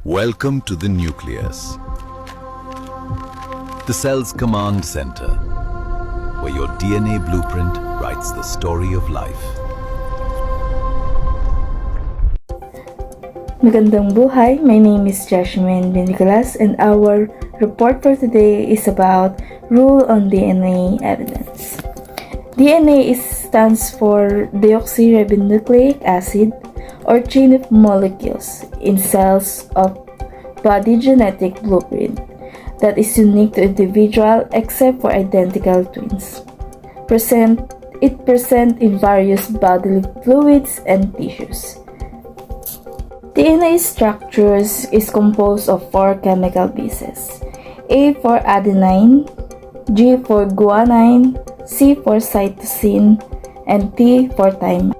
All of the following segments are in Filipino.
Welcome to the nucleus, the cell's command center, where your DNA blueprint writes the story of life. Magandang buhay, my name is Jasmine Nicolas and our report for today is about rule on DNA evidence. DNA stands for deoxyribonucleic acid or chain of molecules in cells of body genetic blueprint that is unique to individual except for identical twins. It present in various bodily fluids and tissues. DNA structures is composed of 4 chemical bases: A for adenine, G for guanine, C for cytosine, and T for thymine.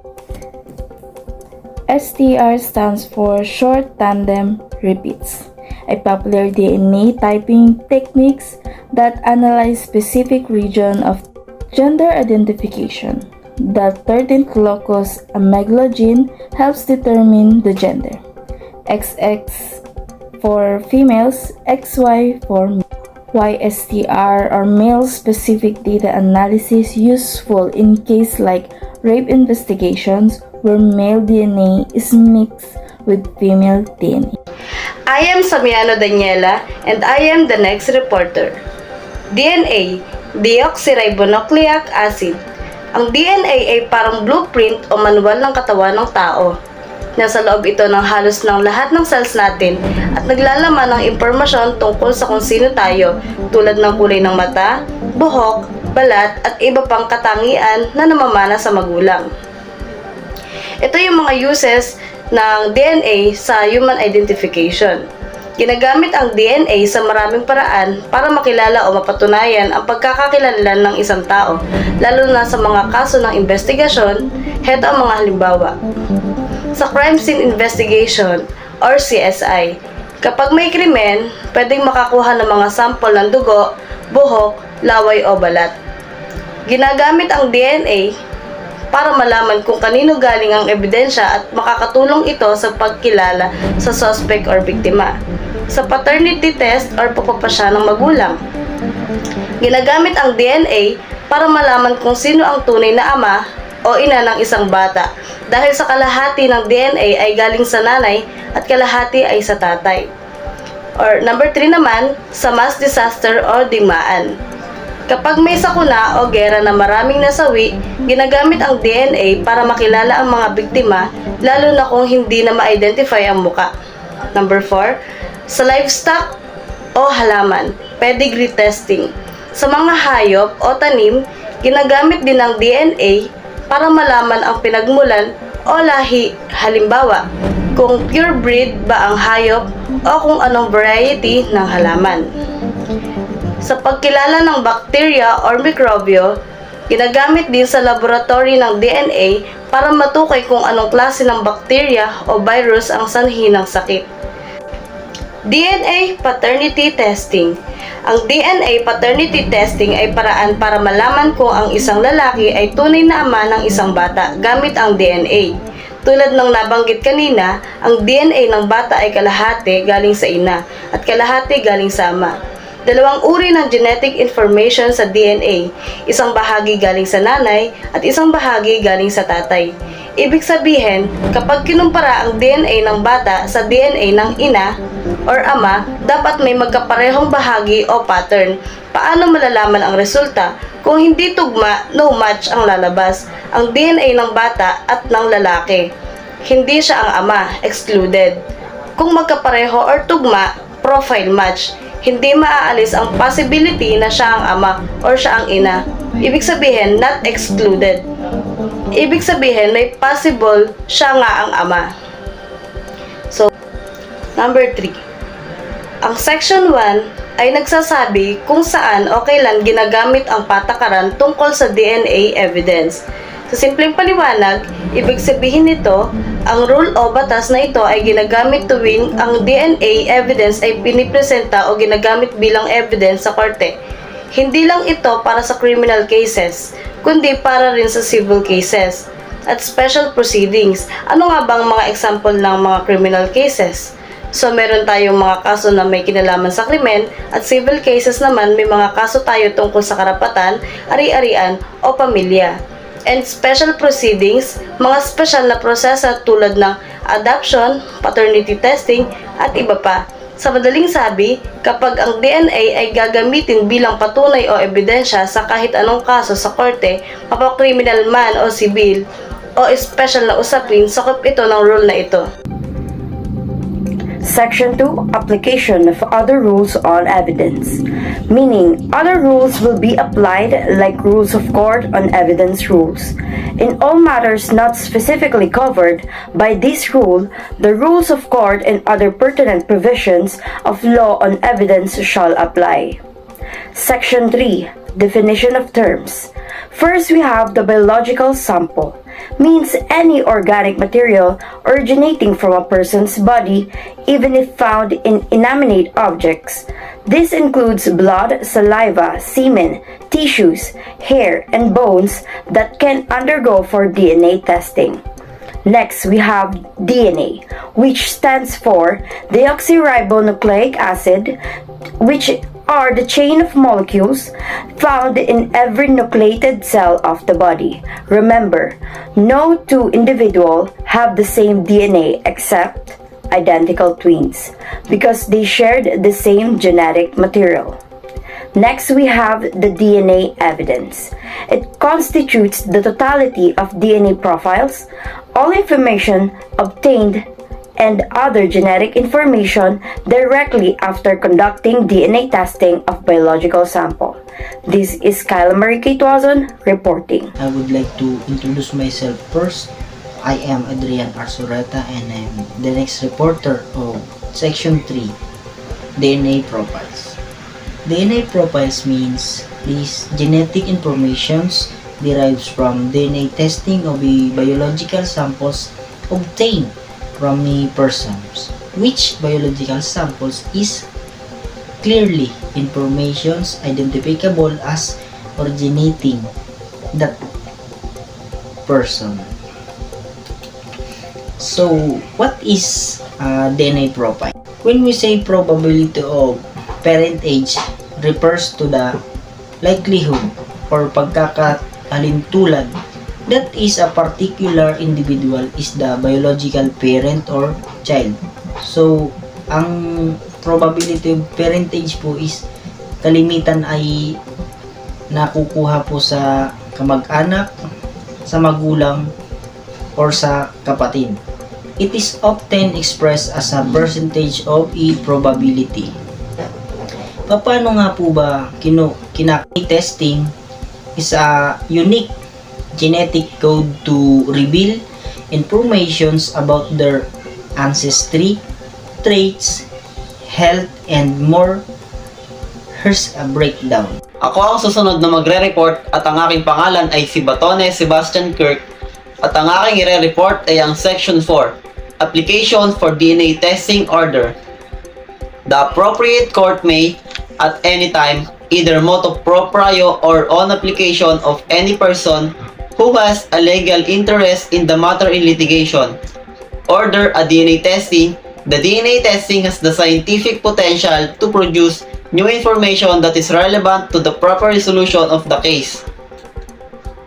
STR stands for short tandem repeats, a popular DNA typing techniques that analyze specific region of gender identification. The 13th locus amelogen helps determine the gender. XX for females, XY for male. YSTR or male-specific data analysis useful in case like rape investigations where male DNA is mixed with female DNA. I am Samiano Daniela and I am the next reporter. DNA, deoxyribonucleic acid. Ang DNA ay parang blueprint o manual ng katawan ng tao. Nasa loob ito ng halos ng lahat ng cells natin at naglalaman ng impormasyon tungkol sa kung sino tayo tulad ng kulay ng mata, buhok, balat at iba pang katangian na namamana sa magulang. Ito yung mga uses ng DNA sa human identification. Ginagamit ang DNA sa maraming paraan para makilala o mapatunayan ang pagkakakilanlan ng isang tao, lalo na sa mga kaso ng investigasyon. Heto ang mga halimbawa. Sa Crime Scene Investigation or CSI, kapag may krimen, pwedeng makakuha ng mga sample ng dugo, buhok, laway o balat. Ginagamit ang DNA para malaman kung kanino galing ang ebidensya at makakatulong ito sa pagkilala sa suspect or biktima. Sa paternity test or pagpapasya ng magulang, ginagamit ang DNA para malaman kung sino ang tunay na ama o ina ng isang bata dahil sa kalahati ng DNA ay galing sa nanay at kalahati ay sa tatay. Or number 3 naman, sa mass disaster o digmaan. Kapag may sakuna o gera na maraming nasawi, ginagamit ang DNA para makilala ang mga biktima, lalo na kung hindi na ma-identify ang muka. Number 4, sa livestock o halaman, pedigree testing. Sa mga hayop o tanim, ginagamit din ang DNA para malaman ang pinagmulan o lahi, halimbawa, kung pure breed ba ang hayop o kung anong variety ng halaman. Sa pagkilala ng bakterya or mikrobyo, ginagamit din sa laboratory ng DNA para matukoy kung anong klase ng bakterya o virus ang sanhi ng sakit. DNA paternity testing. Ang DNA paternity testing ay paraan para malaman kung ang isang lalaki ay tunay na ama ng isang bata gamit ang DNA. Tulad ng nabanggit kanina, ang DNA ng bata ay kalahati galing sa ina at kalahati galing sa ama. Dalawang uri ng genetic information sa DNA, isang bahagi galing sa nanay at isang bahagi galing sa tatay. Ibig sabihin, kapag kinumpara ang DNA ng bata sa DNA ng ina or ama, dapat may magkaparehong bahagi o pattern. Paano malalaman ang resulta? Kung hindi tugma, no match ang lalabas, ang DNA ng bata at ng lalaki. Hindi siya ang ama, excluded. Kung magkapareho or tugma, profile match. Hindi maaalis ang possibility na siya ang ama or siya ang ina. Ibig sabihin, not excluded. Ibig sabihin, may possible siya nga ang ama. So, number 3. Ang section 1 ay nagsasabi kung saan o kailan ginagamit ang patakaran tungkol sa DNA evidence. Sa simpleng paliwanag, ibig sabihin nito, ang rule o batas na ito ay ginagamit tuwing ang DNA evidence ay pinipresenta o ginagamit bilang evidence sa korte. Hindi lang ito para sa criminal cases, kundi para rin sa civil cases at special proceedings. Ano nga bang mga example ng mga criminal cases? So meron tayong mga kaso na may kinalaman sa krimen at civil cases naman may mga kaso tayo tungkol sa karapatan, ari-arian o pamilya. And special proceedings, mga special na proseso tulad ng adoption, paternity testing at iba pa. Sa madaling sabi, kapag ang DNA ay gagamitin bilang patunay o ebidensya sa kahit anong kaso sa korte, mapakriminal man o sibil, o special na usapin, sakop ito ng rule na ito. Section 2. Application of other rules on evidence. Meaning, other rules will be applied like rules of court on evidence rules. In all matters not specifically covered by this rule, the rules of court and other pertinent provisions of law on evidence shall apply. Section 3. Definition of terms. First, we have the biological sample. Means any organic material originating from a person's body, even if found in inanimate objects. This includes blood, saliva, semen, tissues, hair, and bones that can undergo for DNA testing. Next, we have DNA, which stands for deoxyribonucleic acid, which are the chain of molecules found in every nucleated cell of the body. Remember, no two individuals have the same DNA except identical twins because they shared the same genetic material. Next, we have the DNA evidence. It constitutes the totality of DNA profiles, all information obtained and other genetic information directly after conducting DNA testing of biological sample. This is Kyla Marie K. Tuazon reporting. I would like to introduce myself first. I am Adrian Arsureta and I'm the next reporter of Section 3, DNA Profiles. DNA profiles means these genetic informations derives from DNA testing of the biological samples obtained from the persons, which biological samples is clearly informations identifiable as originating that person. So, what is DNA profile? When we say probability of parentage refers to the likelihood or pagkakahalintulad that is a particular individual is the biological parent or child. So, ang probability of parentage po is kalimitan ay nakukuha po sa kamag-anak, sa magulang, or sa kapatid. It is often expressed as a percentage of a probability. Paano nga po ba testing is a unique genetic code to reveal informations about their ancestry, traits, health, and more. Here's a breakdown. Ako ang susunod na magre-report at ang aking pangalan ay si Batone Sebastian Kirk at ang aking i-report ay ang Section 4, Application for DNA Testing Order. The appropriate court may, at any time, either motu proprio or on application of any person who has a legal interest in the matter in litigation, order a DNA testing. The DNA testing has the scientific potential to produce new information that is relevant to the proper resolution of the case.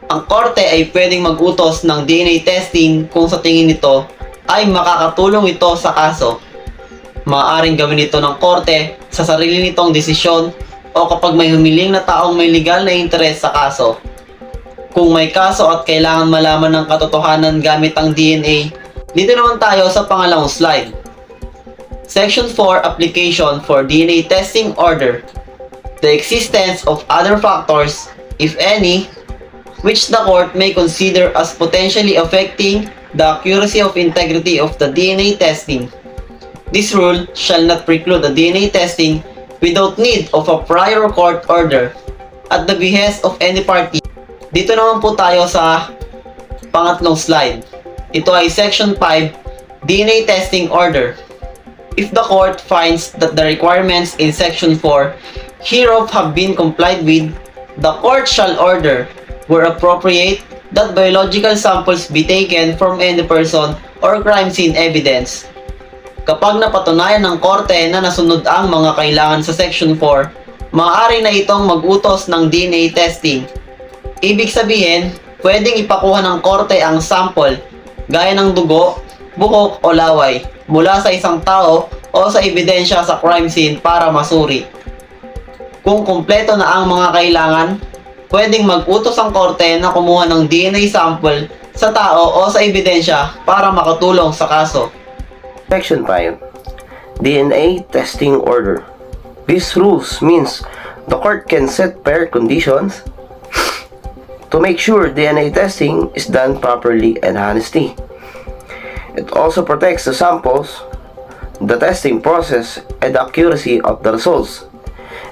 Ang korte ay pwedeng mag-utos ng DNA testing kung sa tingin nito ay makakatulong ito sa kaso. Maaaring gawin ito ng korte sa sarili nitong desisyon o kapag may humiling na taong may legal na interes sa kaso. Kung may kaso at kailangan malaman ng katotohanan gamit ang DNA, dito naman tayo sa pangalawang slide. Section 4, Application for DNA Testing Order. The existence of other factors, if any, which the court may consider as potentially affecting the accuracy of integrity of the DNA testing. This rule shall not preclude the DNA testing without need of a prior court order at the behest of any party. Dito naman po tayo sa pangatlong slide. Ito ay Section 5, DNA Testing Order. If the court finds that the requirements in Section 4 hereof have been complied with, the court shall order, where appropriate, that biological samples be taken from any person or crime scene evidence. Kapag napatunayan ng korte na nasunod ang mga kailangan sa Section 4, maaari na itong mag-utos ng DNA testing. Ibig sabihin, pwedeng ipakuha ng korte ang sample, gaya ng dugo, buhok o laway, mula sa isang tao o sa ebidensya sa crime scene para masuri. Kung kumpleto na ang mga kailangan, pwedeng mag-utos ang korte na kumuha ng DNA sample sa tao o sa ebidensya para makatulong sa kaso. Section 5. DNA Testing Order. These rules means the court can set fair conditions to make sure DNA testing is done properly and honestly. It also protects the samples, the testing process, and the accuracy of the results.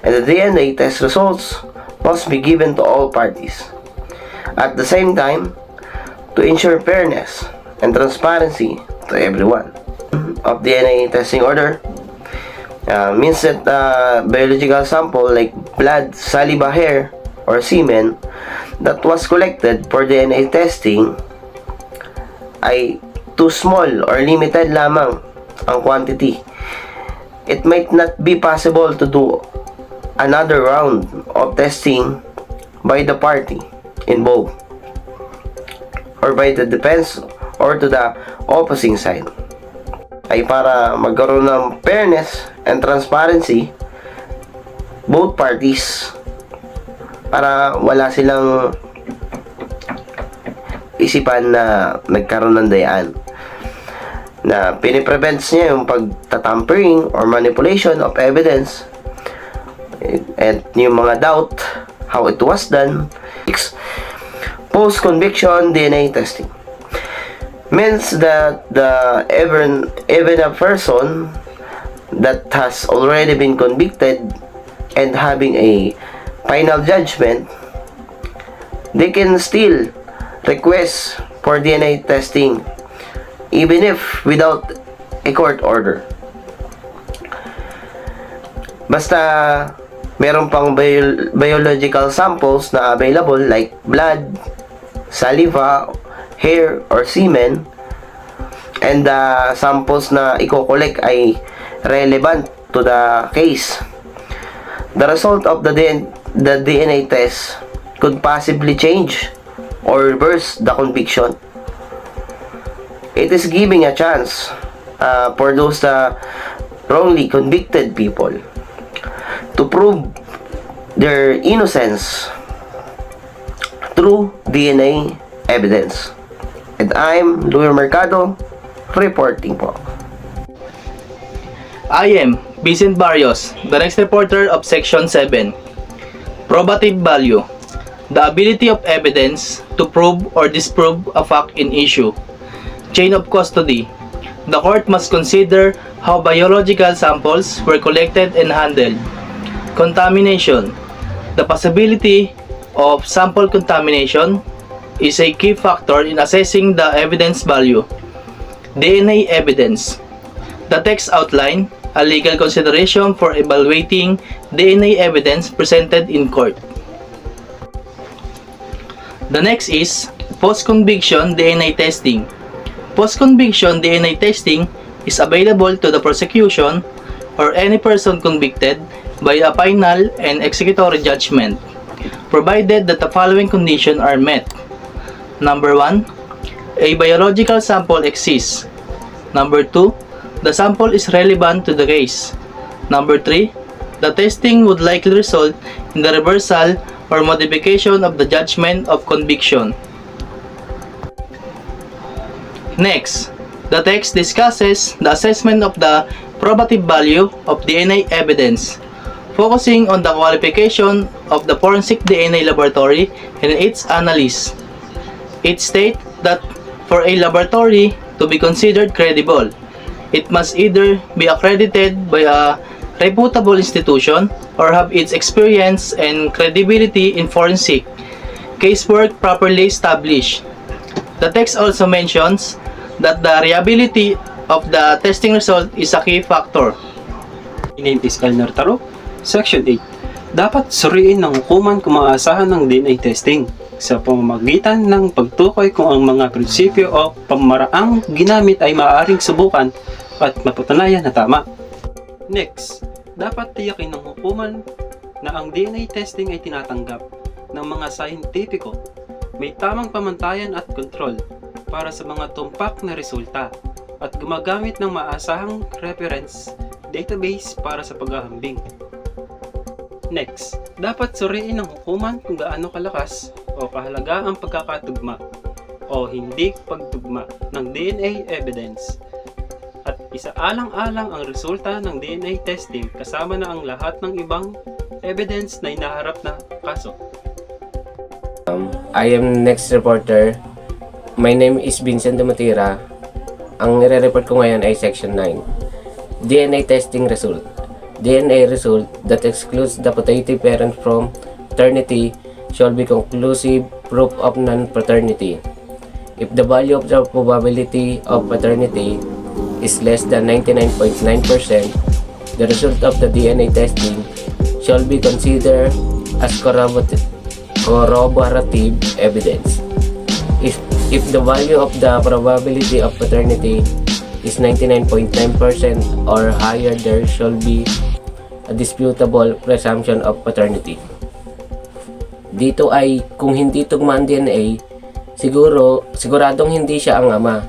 And the DNA test results must be given to all parties. At the same time, to ensure fairness and transparency to everyone. Of DNA testing order means that biological sample like blood, saliva, hair, or semen that was collected for DNA testing ay too small or limited lamang ang quantity. It might not be possible to do another round of testing by the party involved or by the defense or to the opposing side. Ay para magkaroon ng fairness and transparency both parties, para wala silang isipan na nagkaroon ng dayaan na piniprevents niya yung pagtatampering or manipulation of evidence and yung mga doubt how it was done. Post-conviction DNA testing means that even a person that has already been convicted and having a final judgment, they can still request for DNA testing even if without a court order. Basta meron pang biological samples na available like blood, saliva, hair, or semen, and the samples na i-collect ay relevant to the case. The result of the DNA test could possibly change or reverse the conviction. It is giving a chance for those wrongly convicted people to prove their innocence through DNA evidence. And I'm Louis Mercado, reporting po. I am Vicent Barrios, the next reporter of Section 7. Probative value. The ability of evidence to prove or disprove a fact in issue. Chain of custody. The court must consider how biological samples were collected and handled. Contamination. The possibility of sample contamination is a key factor in assessing the evidence value. DNA evidence. The text outline a legal consideration for evaluating DNA evidence presented in court. The next is post-conviction DNA testing. Post-conviction DNA testing is available to the prosecution or any person convicted by a final and executory judgment, provided that the following conditions are met. Number 1, a biological sample exists. Number 2, the sample is relevant to the case. Number 3, the testing would likely result in the reversal or modification of the judgment of conviction. Next, the text discusses the assessment of the probative value of DNA evidence, focusing on the qualification of the forensic DNA laboratory and its analysis. It states that for a laboratory to be considered credible, it must either be accredited by a reputable institution or have its experience and credibility in forensic casework properly established. The text also mentions that the reliability of the testing result is a key factor. My name is Elner Taro, Section 8. Dapat suriin ng hukuman kung maaasahan ng DNA testing sa pamamagitan ng pagtukoy kung ang mga prinsipyo o pamaraang ginamit ay maaaring subukan at mapatunayan na tama. Next, dapat tiyakin ng hukuman na ang DNA testing ay tinatanggap ng mga scientifico, may tamang pamantayan at kontrol para sa mga tumpak na resulta at gumagamit ng maasahang reference database para sa paghahambing. Next, dapat suriin ng hukuman kung gaano kalakas o kahalaga ang pagkakatugma o hindi pagtugma ng DNA evidence at isaalang-alang ang resulta ng DNA testing kasama na ang lahat ng ibang evidence na inaharap na kaso. I am next reporter. My name is Vincent Dumatira. Ang nire-report ko ngayon ay Section 9. DNA testing result. DNA result that excludes the putative parent from paternity shall be conclusive proof of non-paternity. If the value of the probability of paternity is less than 99.9%, the result of the DNA testing shall be considered as corroborative evidence. If the value of the probability of paternity is 99.9% or higher, there shall be a disputable presumption of paternity. Dito ay kung hindi tugma ang DNA, siguradong hindi siya ang ama.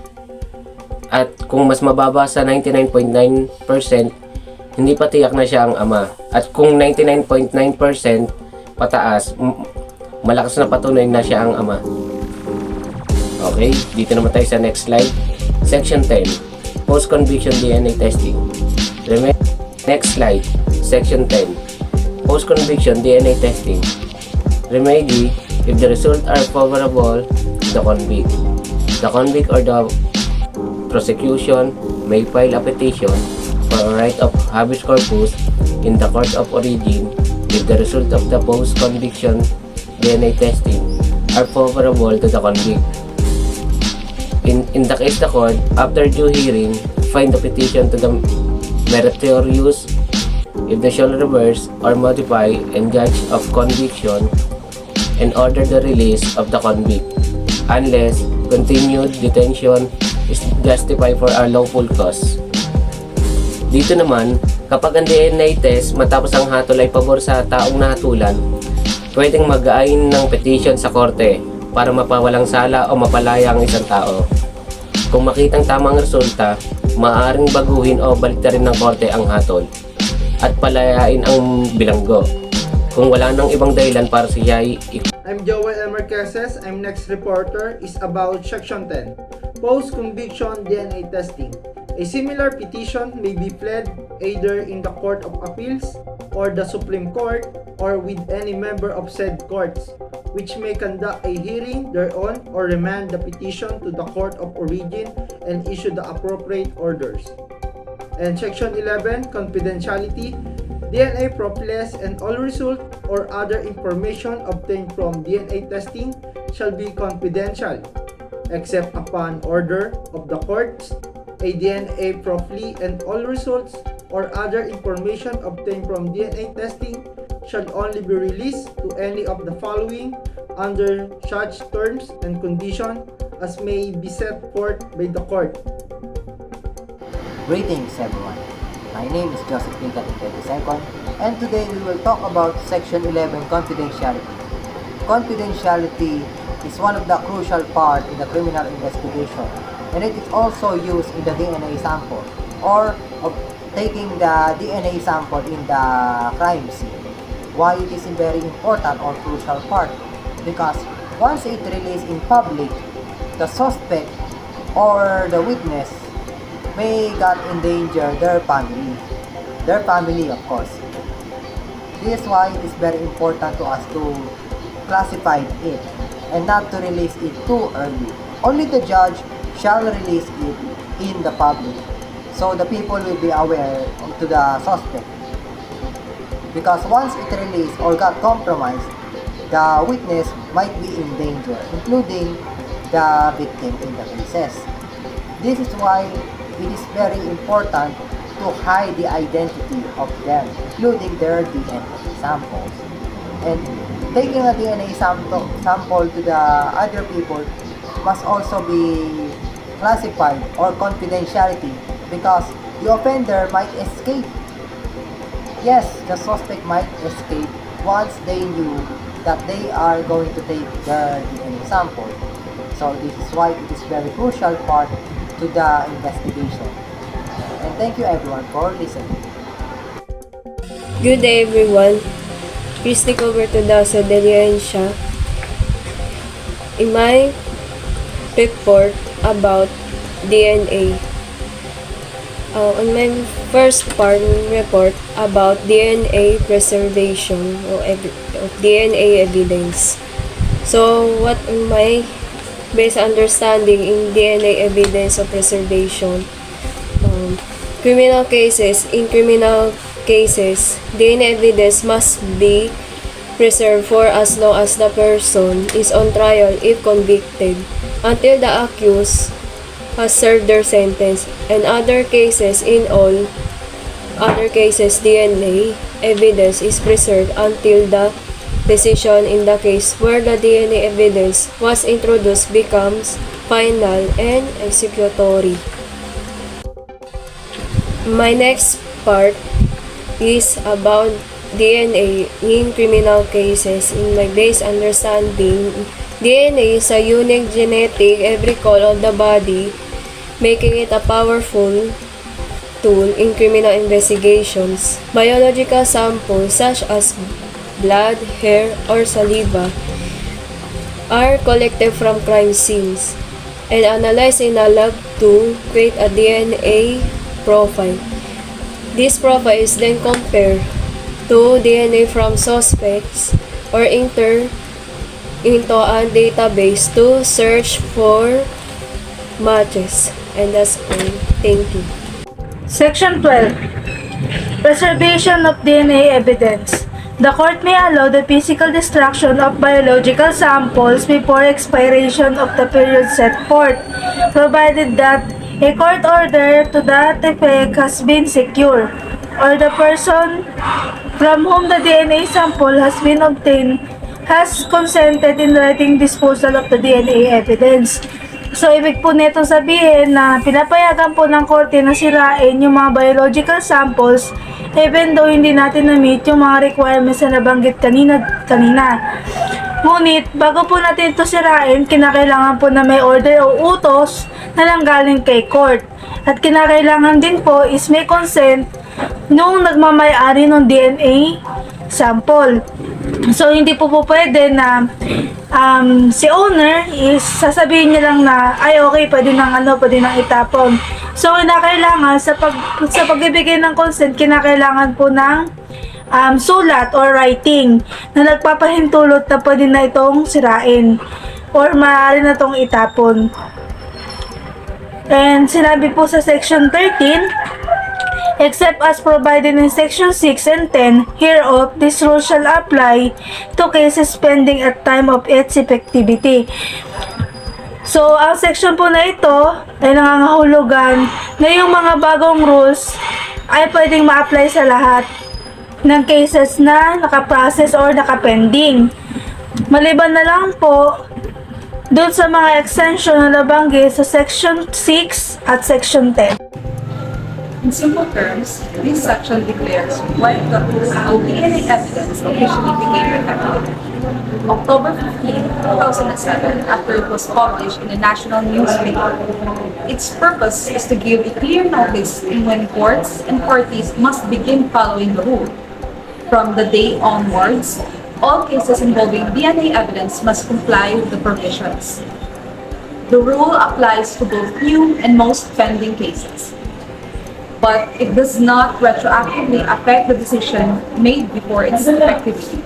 At kung mas mababa sa 99.9%, hindi pa tiyak na siya ang ama. At kung 99.9% pataas, malakas na patunay na siya ang ama. Okay, dito naman tayo sa next slide. Section 10. Post-conviction DNA testing. Next slide. Section 10. Post-conviction DNA testing. Remedy, if the results are favorable to the convict. The convict or the prosecution may file a petition for a right of habeas corpus in the court of origin if the result of the post-conviction DNA testing are favorable to the convict. In the case the court, after due hearing, find the petition to the meritorious if they shall reverse or modify and judge of conviction and order the release of the convict unless continued detention is justified for a lawful cause. Dito naman, kapag ang DNA test matapos ang hatol ay pabor sa taong nahatulan, pwedeng mag-ain ng petition sa korte para mapawalang sala o mapalaya ang isang tao. Kung makitang tamang resulta, maaaring baguhin o baliktarin ng korte ang hatol at palayain ang bilanggo kung wala nang ibang dahilan para siya ay I'm Joel M. Marqueses. I'm next reporter is about Section 10, Post-Conviction DNA Testing. A similar petition may be pled either in the Court of Appeals or the Supreme Court or with any member of said courts, which may conduct a hearing thereon or remand the petition to the Court of Origin and issue the appropriate orders. And Section 11, Confidentiality. DNA profiles and all result or other information obtained from DNA testing shall be confidential, except upon order of the courts. A DNA profile and all results or other information obtained from DNA testing shall only be released to any of the following under such terms and conditions as may be set forth by the court. Greetings everyone. My name is Joseph Pintating II, and today we will talk about Section 11 Confidentiality. Confidentiality is one of the crucial parts in the criminal investigation, and it is also used in the DNA sample or of taking the DNA sample in the crime scene. Why it is a very important or crucial part? Because once it released in public, the suspect or the witness may got endanger their family of course. This is why it is very important to us to classify it and not to release it too early. Only the judge shall release it in the public so the people will be aware to the suspect. Because once it released or got compromised, the witness might be in danger, including the victim in the cases. This is why it is very important to hide the identity of them, including their DNA samples. And taking a DNA sample to the other people must also be classified or confidentiality because the offender might escape. Yes, the suspect might escape once they knew that they are going to take the DNA sample. So this is why it is very crucial part to the investigation. And thank you everyone for listening. Good day everyone. Christy Cobertodaso de Liencia. In my report about DNA, on my first part report about DNA preservation of DNA evidence. So what in my basic understanding in DNA evidence of preservation, in criminal cases, DNA evidence must be preserved for as long as the person is on trial if convicted, until the accused has served their sentence. In other cases, DNA evidence is preserved until the decision in the case where the DNA evidence was introduced becomes final and executory. My next part is about DNA in criminal cases. In my base understanding, DNA is a unique genetic record of the body, making it a powerful tool in criminal investigations. Biological samples such as blood, hair, or saliva are collected from crime scenes and analyzed in a lab to create a DNA profile. This profile is then compared to DNA from suspects or entered into a database to search for matches. And that's all. Thank you. Section 12. Preservation of DNA evidence. The court may allow the physical destruction of biological samples before expiration of the period set forth, provided that a court order to that effect has been secured, or the person from whom the DNA sample has been obtained has consented in writing disposal of the DNA evidence. So, ibig po nito sabihin na pinapayagan po ng korte na sirain yung mga biological samples even though hindi natin na-meet yung mga requirements na nabanggit kanina. Ngunit, bago po natin ito sirain, kinakailangan po na may order o utos na nanggaling kay court. At kinakailangan din po is may consent nung nagmamay-ari ng DNA sample. So, hindi po pwede na si owner is sasabihin niya lang na ay okay, pwede nang itapon. So, kinakailangan sa pagbibigay ng consent, kinakailangan po ng sulat or writing na nagpapahintulot na pwede na itong sirain or maaari na itong itapon. And sinabi po sa section 13, except as provided in section 6 and 10 hereof, this rule shall apply to cases pending at time of its effectivity. So, ang section po na ito ay nangangahulugan na yung mga bagong rules ay pwedeng ma-apply sa lahat ng cases na nakaprocess or nakapending. Maliban na lang po dun sa mga extension na nabanggit sa section 6 at section 10. In simple terms, this section declares when the rules of DNA evidence officially became effective. October 15, 2007, after it was published in a national newspaper. Its purpose is to give a clear notice in when courts and parties must begin following the rule. From the day onwards, all cases involving DNA evidence must comply with the provisions. The rule applies to both new and most pending cases, but it does not retroactively affect the decision made before its effectivity.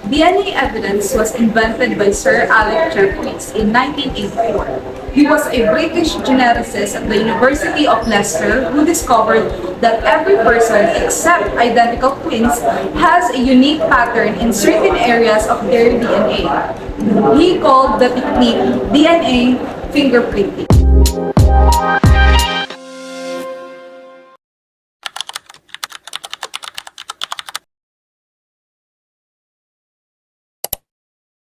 DNA evidence was invented by Sir Alec Jeffreys in 1984. He was a British geneticist at the University of Leicester who discovered that every person except identical twins has a unique pattern in certain areas of their DNA. He called the technique DNA fingerprinting.